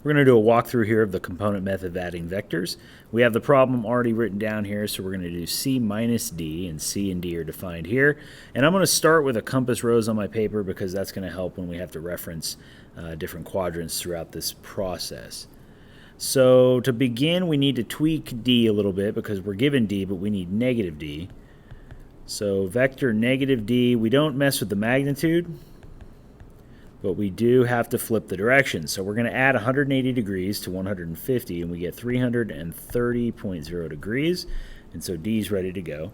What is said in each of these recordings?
We're going to do a walkthrough here of the component method of adding vectors. We have the problem already written down here, so we're going to do C minus D, and C and D are defined here. And I'm going to start with a compass rose on my paper because that's going to help when we have to reference different quadrants throughout this process. So to begin, we need to tweak D a little bit because we're given D, but we need negative D. So vector negative D, we don't mess with the magnitude, but we do have to flip the direction. So we're going to add 180 degrees to 150, and we get 330.0 degrees. And so D is ready to go.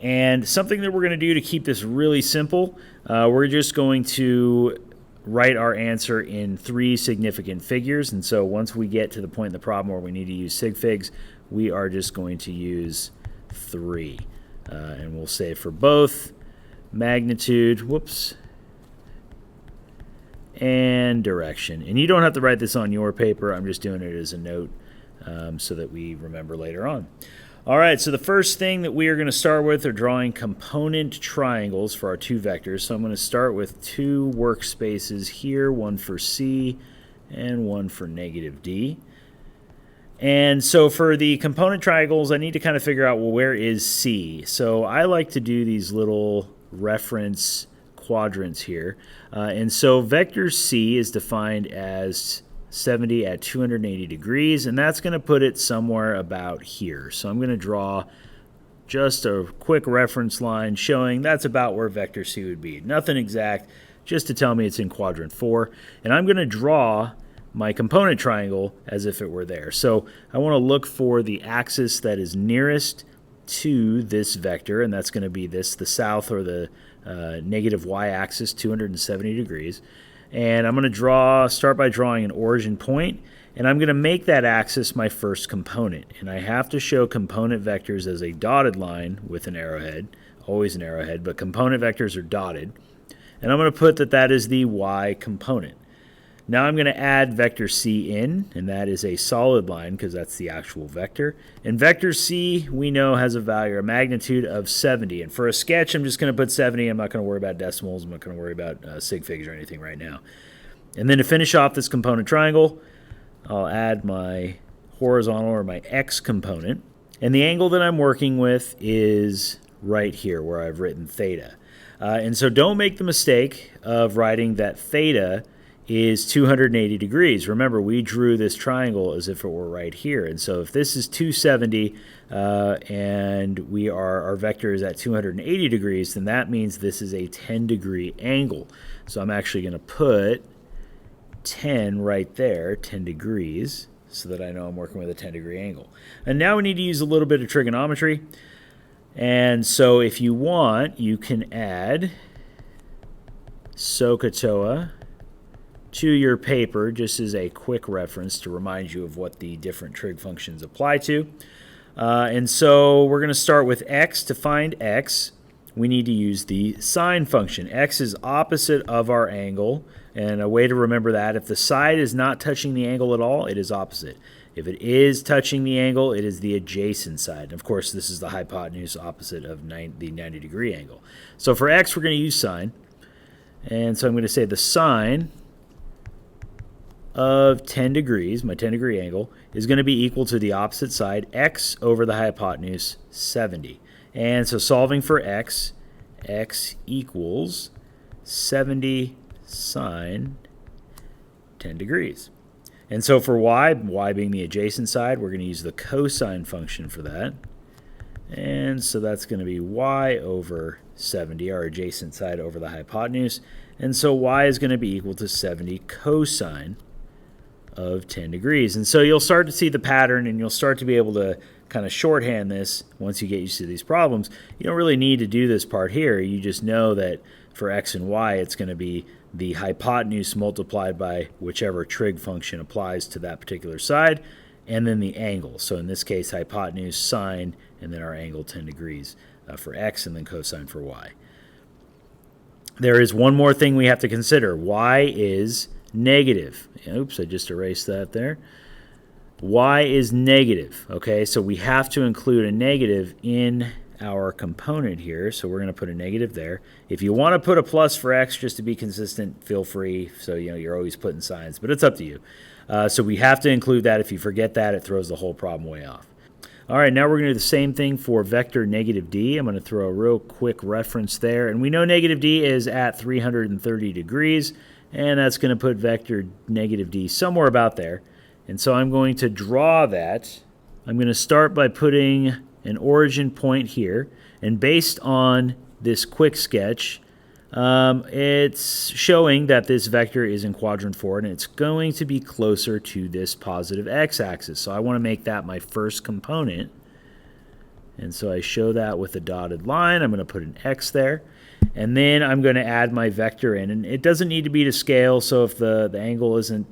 And something that we're going to do to keep this really simple, we're just going to write our answer in 3 significant figures. And so once we get to the point in the problem where we need to use sig figs, we are just going to use 3. And we'll say for both magnitude, and direction. And you don't have to write this on your paper. I'm just doing it as a note so that we remember later on. All right, so the first thing that we are going to start with are drawing component triangles for our 2 vectors. So I'm going to start with 2 workspaces here, one for C and one for negative D. And so for the component triangles, I need to kind of figure out, well, where is C? So I like to do these little reference quadrants here. And so vector C is defined as 70 at 280 degrees, and that's going to put it somewhere about here. So I'm going to draw just a quick reference line showing that's about where vector C would be. Nothing exact, just to tell me it's in quadrant 4. And I'm going to draw my component triangle as if it were there. So I want to look for the axis that is nearest to this vector, and that's going to be this, the south or the negative y-axis, 270 degrees. And I'm going to start by drawing an origin point, and I'm going to make that axis my first component. And I have to show component vectors as a dotted line with an arrowhead, always an arrowhead, but component vectors are dotted. And I'm going to put that is the y component. Now I'm going to add vector C in, and that is a solid line because that's the actual vector. And vector C, we know, has a value, a magnitude of 70. And for a sketch, I'm just going to put 70. I'm not going to worry about decimals. I'm not going to worry about sig figs or anything right now. And then to finish off this component triangle, I'll add my horizontal or my x component. And the angle that I'm working with is right here where I've written theta. And so don't make the mistake of writing that theta is 280 degrees. Remember, we drew this triangle as if it were right here. And so if this is 270 and our vector is at 280 degrees, then that means this is a 10-degree angle. So I'm actually going to put 10 right there, 10 degrees, so that I know I'm working with a 10-degree angle. And now we need to use a little bit of trigonometry. And so if you want, you can add SOHCAHTOA to your paper just as a quick reference to remind you of what the different trig functions apply to. And so we're going to start with x. To find x, we need to use the sine function. X is opposite of our angle, and a way to remember that, if the side is not touching the angle at all, it is opposite. If it is touching the angle, it is the adjacent side. And of course, this is the hypotenuse opposite of the 90-degree angle. So for x, we're going to use sine. And so I'm going to say the sine of 10 degrees, my 10-degree angle, is going to be equal to the opposite side, x over the hypotenuse, 70. And so solving for x, x equals 70 sine 10 degrees. And so for y being the adjacent side, we're going to use the cosine function for that. And so that's going to be y over 70, our adjacent side over the hypotenuse. And so y is going to be equal to 70 cosine of 10 degrees. And so you'll start to see the pattern, and you'll start to be able to kind of shorthand this once you get used to these problems. You don't really need to do this part here. You just know that for x and y, it's going to be the hypotenuse multiplied by whichever trig function applies to that particular side, and then the angle. So in this case, hypotenuse, sine, and then our angle 10 degrees for x, and then cosine for y. There is one more thing we have to consider. Y is negative. Oops, I just erased that there. Y is negative. Okay, so we have to include a negative in our component here, so we're going to put a negative there. If you want to put a plus for x just to be consistent, feel free. So you're always putting signs, but it's up to you. So we have to include that. If you forget that, it throws the whole problem way off. All right, now we're going to do the same thing for vector negative d. I'm going to throw a real quick reference there. And we know negative d is at 330 degrees, and that's going to put vector negative d somewhere about there. And so I'm going to draw that. I'm going to start by putting an origin point here. And based on this quick sketch, it's showing that this vector is in quadrant 4, and it's going to be closer to this positive x-axis. So I want to make that my first component. And so I show that with a dotted line. I'm going to put an x there. And then I'm going to add my vector in. And it doesn't need to be to scale, so if the angle isn't,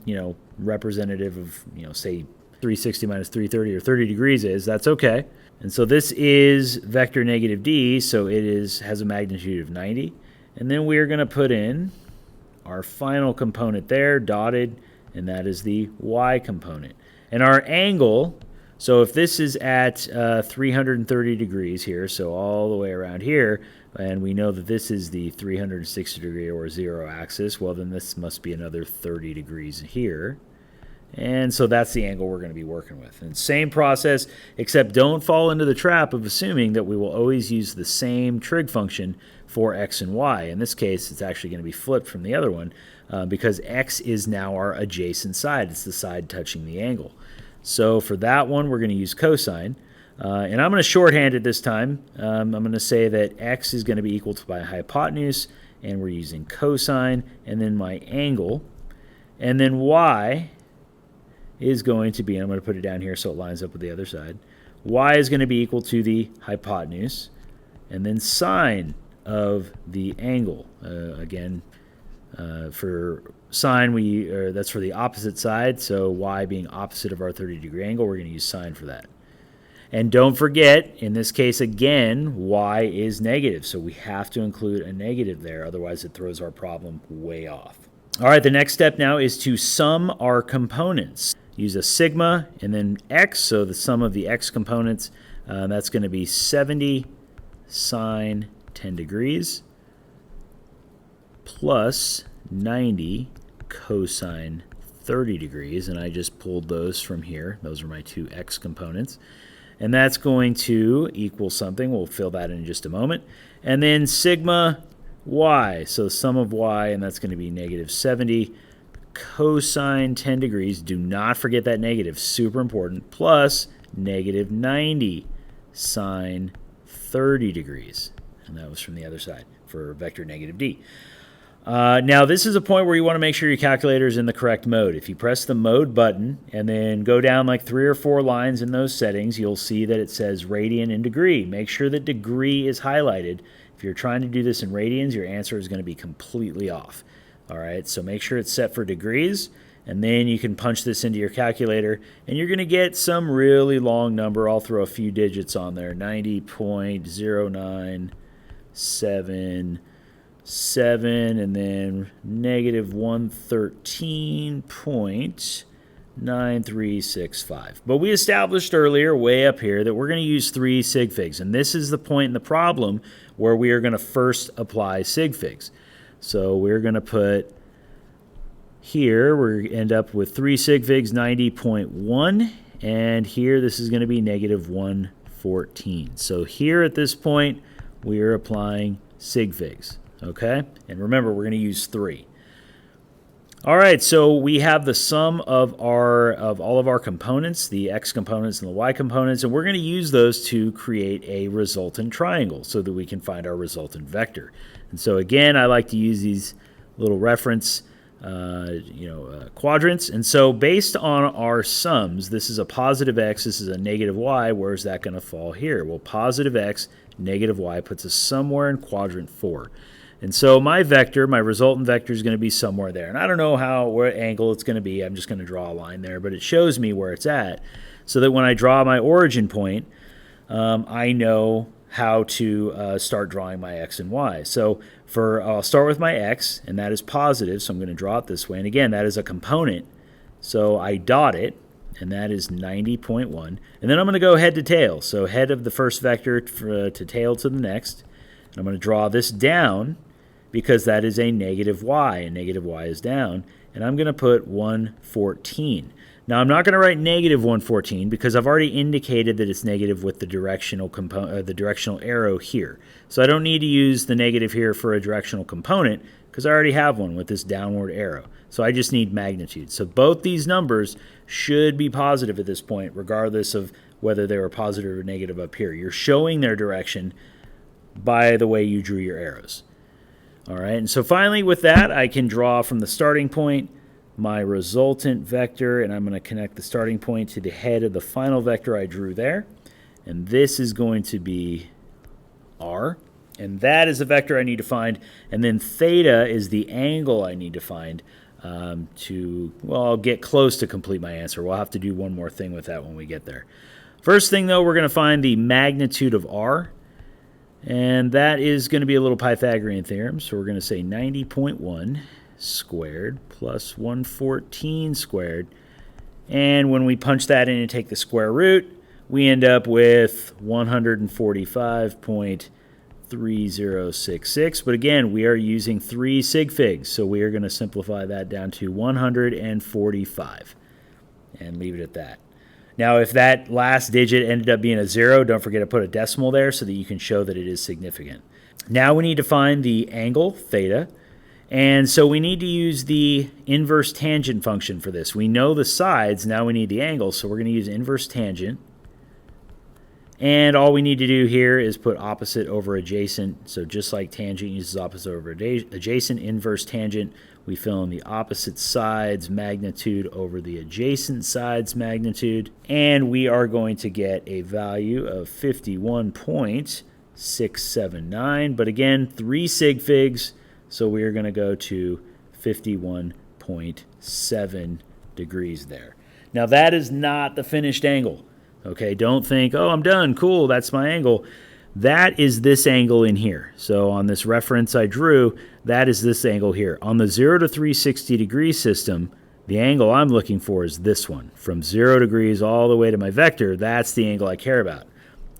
representative of, say 360 minus 330 or 30 degrees is, that's okay. And so this is vector negative d, so it has a magnitude of 90. And then we're going to put in our final component there, dotted, and that is the y component. And our angle, so if this is at 330 degrees here, so all the way around here, and we know that this is the 360 degree or 0 axis, well then this must be another 30 degrees here. And so that's the angle we're going to be working with. And same process, except don't fall into the trap of assuming that we will always use the same trig function for x and y. In this case, it's actually going to be flipped from the other one because x is now our adjacent side. It's the side touching the angle. So for that one, we're going to use cosine. And I'm going to shorthand it this time. I'm going to say that x is going to be equal to my hypotenuse, and we're using cosine, and then my angle. And then y is going to be, and I'm going to put it down here so it lines up with the other side, y is going to be equal to the hypotenuse, and then sine of the angle. Again, for sine, that's for the opposite side, so y being opposite of our 30-degree angle, we're going to use sine for that. And don't forget, in this case, again, y is negative, so we have to include a negative there, otherwise it throws our problem way off. All right, the next step now is to sum our components. Use a sigma and then x, so the sum of the x components, that's going to be 70 sine 10 degrees plus 90 cosine 30 degrees, and I just pulled those from here. Those are my two x components. And that's going to equal something. We'll fill that in just a moment. And then sigma y, so the sum of y, and that's going to be negative 70 cosine 10 degrees. Do not forget that negative, super important, plus negative 90 sine 30 degrees. And that was from the other side for vector negative d. Now, this is a point where you want to make sure your calculator is in the correct mode. If you press the mode button and then go down like 3 or 4 lines in those settings, you'll see that it says radian and degree. Make sure that degree is highlighted. If you're trying to do this in radians, your answer is going to be completely off. All right, so make sure it's set for degrees, and then you can punch this into your calculator, and you're going to get some really long number. I'll throw a few digits on there, 90.0977, and then negative 113.9365. But we established earlier, way up here, that we're going to use 3 sig figs, and this is the point in the problem where we are going to first apply sig figs. So we're going to put here, we end up with 3 sig figs, 90.1, and here this is going to be negative 114. So here at this point, we are applying sig figs, okay? And remember, we're going to use 3. All right, so we have the sum of all of our components, the x components and the y components, and we're going to use those to create a resultant triangle so that we can find our resultant vector. And so again, I like to use these little reference quadrants. And so based on our sums, this is a positive x, this is a negative y. Where's that going to fall here? Well, positive x, negative y puts us somewhere in quadrant 4. And so my vector, my resultant vector, is going to be somewhere there. And I don't know what angle it's going to be. I'm just going to draw a line there, but it shows me where it's at so that when I draw my origin point, I know how to start drawing my x and y. So I'll start with my x, and that is positive, so I'm going to draw it this way. And again, that is a component, so I dot it, and that is 90.1. And then I'm going to go head to tail, so head of the first vector to tail to the next. And I'm going to draw this down because that is a negative y, and negative y is down. and I'm going to put 114. Now, I'm not going to write negative 114 because I've already indicated that it's negative with the directional arrow here. So I don't need to use the negative here for a directional component because I already have one with this downward arrow. So I just need magnitude. So both these numbers should be positive at this point, regardless of whether they were positive or negative up here. You're showing their direction by the way you drew your arrows. All right, and so finally with that, I can draw from the starting point my resultant vector, and I'm going to connect the starting point to the head of the final vector I drew there. And this is going to be r, and that is the vector I need to find. And then theta is the angle I need to find I'll get close to complete my answer. We'll have to do one more thing with that when we get there. First thing, though, we're going to find the magnitude of r, and that is going to be a little Pythagorean theorem. So we're going to say 90.1 squared plus 114 squared. And when we punch that in and take the square root, we end up with 145.3066. But again, we are using 3 sig figs, so we are going to simplify that down to 145 and leave it at that. Now, if that last digit ended up being a 0, don't forget to put a decimal there so that you can show that it is significant. Now we need to find the angle, theta. And so we need to use the inverse tangent function for this. We know the sides, now we need the angle, so we're going to use inverse tangent. And all we need to do here is put opposite over adjacent. So just like tangent uses opposite over adjacent, inverse tangent, we fill in the opposite sides magnitude over the adjacent sides magnitude. And we are going to get a value of 51.679. But again, 3 sig figs. So we are going to go to 51.7 degrees there. Now that is not the finished angle. Okay, don't think, oh, I'm done, cool, that's my angle. That is this angle in here. So on this reference I drew, that is this angle here. On the 0 to 360 degree system, the angle I'm looking for is this one. From 0 degrees all the way to my vector, that's the angle I care about.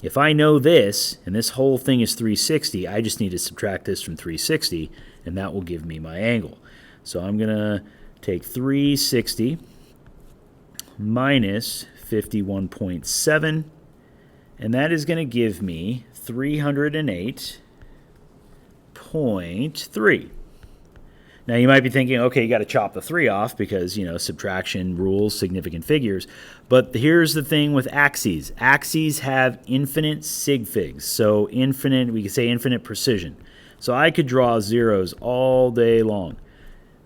If I know this, and this whole thing is 360, I just need to subtract this from 360, and that will give me my angle. So I'm going to take 360 minus 51.7, and that is going to give me 308.3. Now you might be thinking, okay, you got to chop the 3 off because, subtraction rules significant figures. But here's the thing with axes. Axes have infinite sig figs. So infinite, we could say infinite precision. So I could draw zeros all day long,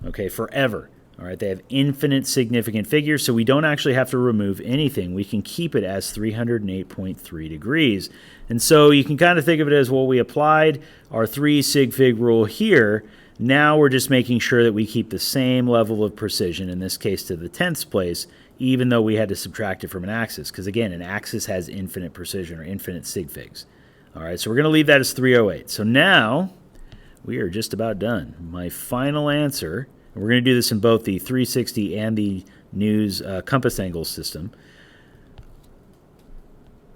okay, forever. All right, they have infinite significant figures, so we don't actually have to remove anything. We can keep it as 308.3 degrees. And so you can kind of think of it as, well, we applied our 3 sig fig rule here. Now we're just making sure that we keep the same level of precision, in this case to the 10th place, even though we had to subtract it from an axis. Because again, an axis has infinite precision or infinite sig figs. All right, so we're going to leave that as 308. So now we are just about done. My final answer, and we're going to do this in both the 360 and the News compass angle system,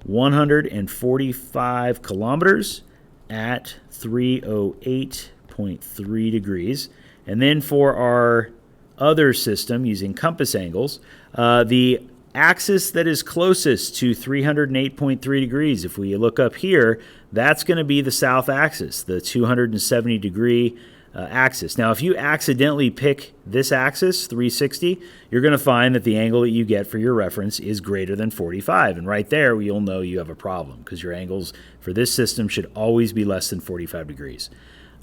145 kilometers at 308.3 degrees. And then for our other system using compass angles, the axis that is closest to 308.3 degrees, if we look up here, that's going to be the south axis, the 270 degree axis. Now, if you accidentally pick this axis, 360, you're going to find that the angle that you get for your reference is greater than 45. And right there, you'll know you have a problem because your angles for this system should always be less than 45 degrees.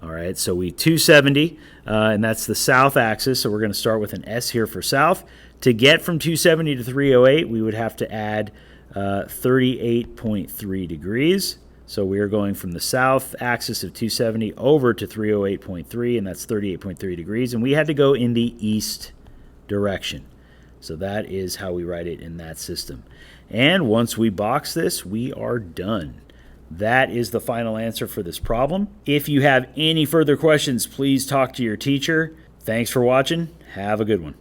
All right, so we 270, and that's the south axis, so we're going to start with an S here for south. To get from 270 to 308, we would have to add 38.3 degrees. So we are going from the south axis of 270 over to 308.3, and that's 38.3 degrees, and we had to go in the east direction. So that is how we write it in that system. And once we box this, we are done. That is the final answer for this problem. If you have any further questions, please talk to your teacher. Thanks for watching. Have a good one.